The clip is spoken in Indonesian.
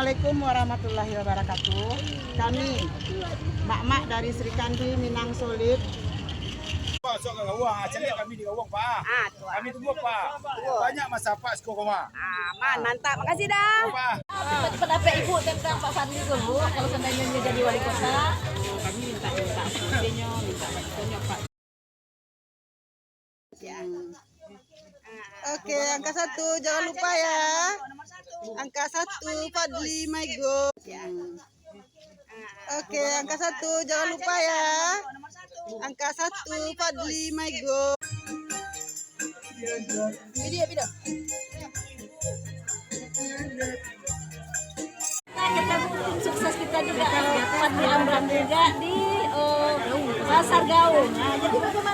Assalamualaikum warahmatullahi wabarakatuh. Kami mak-mak dari Sri Kandi Minang Solid. Pak, sok ke gawang, acaranya kami di gawang, Pak. Kami tunggu, Pak. Banyak masa Pak skor koma. Aman, mantap. Makasih dah. Pak. Cepat apa Ibu tentang Pak Fadli dulu kalau seandainya dia jadi wali kota. Kami minta kursinya, minta bantuannya Pak. Oke, angka 1 jangan lupa ya. Angka 1 Fadli Maigo. Oke, angka 1 jangan lupa ya. Angka 1 Fadli Maigo. Video. Kita tim sukses kita juga Fadli Amran juga di Pasar Gaung. Nah, jadi bagaimana